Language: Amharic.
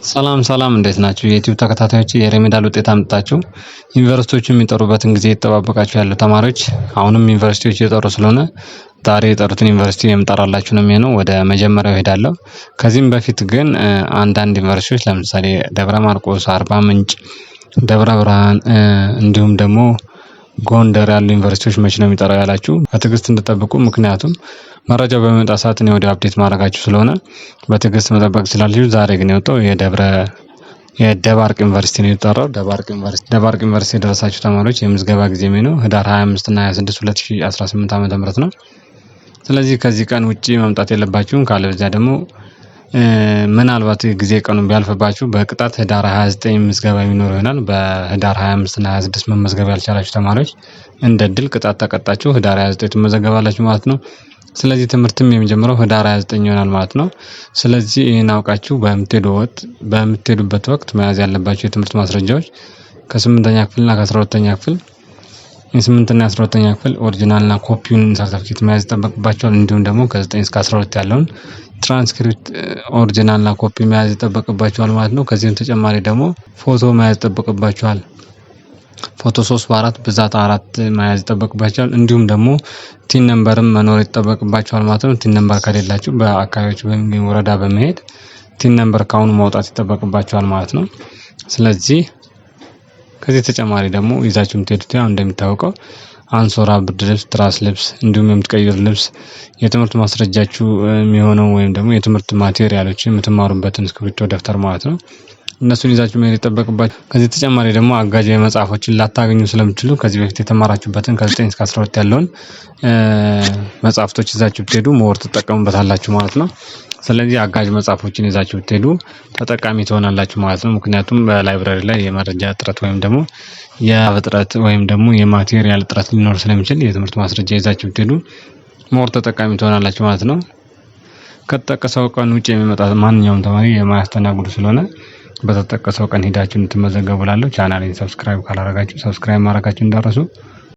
ሰላም እንዴት ናችሁ? የዩቲዩብ ተከታታዮች የሬሜዳል ውጤት አምጥታችሁ ዩኒቨርሲቲዎች የሚጠሩበትን ጊዜ እየተጠባበቃችሁ ያሉ ተማሪዎች አሁንም ዩኒቨርሲቲዎች እየጠሩ ስለሆነ ዛሬ የጠሩትን ዩኒቨርሲቲ የምጠራላችሁ ነው የሚሆነው። ወደ መጀመሪያው እሄዳለሁ። ከዚህም በፊት ግን አንዳንድ ዩኒቨርሲቲዎች ለምሳሌ ደብረ ማርቆስ፣ አርባ ምንጭ፣ ደብረ ብርሃን እንዲሁም ደግሞ ጎንደር ያሉ ዩኒቨርሲቲዎች መቼ ነው የሚጠራው ያላችሁ በትዕግስት እንድጠብቁ። ምክንያቱም መረጃው በሚመጣ ሰዓት እኔ ወዲያው አፕዴት ማድረጋችሁ ስለሆነ በትዕግስት መጠበቅ ስላላችሁ ዛሬ ግን የወጣው የደባርቅ ዩኒቨርሲቲ ነው የተጠራው። ደባርቅ ዩኒቨርሲቲ የደረሳችሁ ተማሪዎች የምዝገባ ጊዜ ነው ህዳር 25 እና 26 2018 ዓ.ም ነው። ስለዚህ ከዚህ ቀን ውጪ መምጣት የለባችሁም። ካለበለዚያ ደግሞ ምናልባት ጊዜ ቀኑን ቢያልፍባችሁ በቅጣት ህዳር 29 ምዝገባ የሚኖር ይሆናል። በህዳር 25 እና 26 መመዝገብ ያልቻላችሁ ተማሪዎች እንደ ድል ቅጣት ተቀጣችሁ ህዳር 29 ትመዘገባላችሁ ማለት ነው። ስለዚህ ትምህርትም የሚጀምረው ህዳር 29 ይሆናል ማለት ነው። ስለዚህ ይሄን አውቃችሁ በምትሄዱበት ወቅት መያዝ ያለባችሁ የትምህርት ማስረጃዎች ከ8ኛ ክፍልና ከ12ኛ ክፍል የ8ኛ 12ኛ ክፍል ኦሪጂናልና ኮፒውን ሰርቲፊኬት መያዝ ይጠበቅባችኋል። እንዲሁም ደግሞ ከ9 እስከ 12 ያለውን ትራንስክሪፕት ኦሪጂናልና ኮፒ መያዝ ይጠበቅባችኋል ማለት ነው። ከዚህም ተጨማሪ ደግሞ ፎቶ መያዝ ይጠበቅባችኋል። ፎቶ 3 በ4 ብዛት 4 መያዝ ይጠበቅባችኋል። እንዲሁም ደግሞ ቲን ነምበርም መኖር ይጠበቅባችኋል ማለት ነው። ቲን ነምበር ከሌላችሁ በአካባቢዎች ወረዳ በመሄድ ቲን ነምበር ካሁኑ ማውጣት ይጠበቅባችኋል ማለት ነው። ስለዚህ ከዚህ ተጨማሪ ደግሞ ይዛችሁ የምትሄዱት ያው እንደሚታወቀው አንሶራ፣ ብርድ ልብስ፣ ትራስ ልብስ እንዲሁም የምትቀይሩ ልብስ፣ የትምህርት ማስረጃችሁ የሚሆነው ወይም ደግሞ የትምህርት ማቴሪያሎች የምትማሩበትን እስክሪብቶ፣ ደብተር ማለት ነው። እነሱን ይዛችሁ መሄድ ይጠበቅባችሁ። ከዚህ ተጨማሪ ደግሞ አጋዥ መጽሐፎችን ላታገኙ ስለምትችሉ ከዚህ በፊት የተማራችሁበትን ከ9 እስከ 12 ያለውን መጽሐፍቶች ይዛችሁ ብትሄዱ ሞር ትጠቀሙበታላችሁ ማለት ነው። ስለዚህ አጋዥ መጽሐፎችን ይዛችሁ ብትሄዱ ተጠቃሚ ትሆናላችሁ ማለት ነው። ምክንያቱም በላይብራሪ ላይ የመረጃ እጥረት ወይም ደግሞ የእጥረት ወይም ደግሞ የማቴሪያል እጥረት ሊኖር ስለሚችል የትምህርት ማስረጃ ይዛችሁ ብትሄዱ ሞር ተጠቃሚ ትሆናላችሁ ማለት ነው። ከተጠቀሰው ቀን ውጪ የሚመጣ ማንኛውም ተማሪ የማያስተናግዱ ስለሆነ በተጠቀሰው ቀን ሄዳችሁ እንድትመዘገቡ እላለሁ። ቻናሌን ሰብስክራይብ ካላደረጋችሁ ሰብስክራይብ ማድረጋችሁ እንዳትረሱ።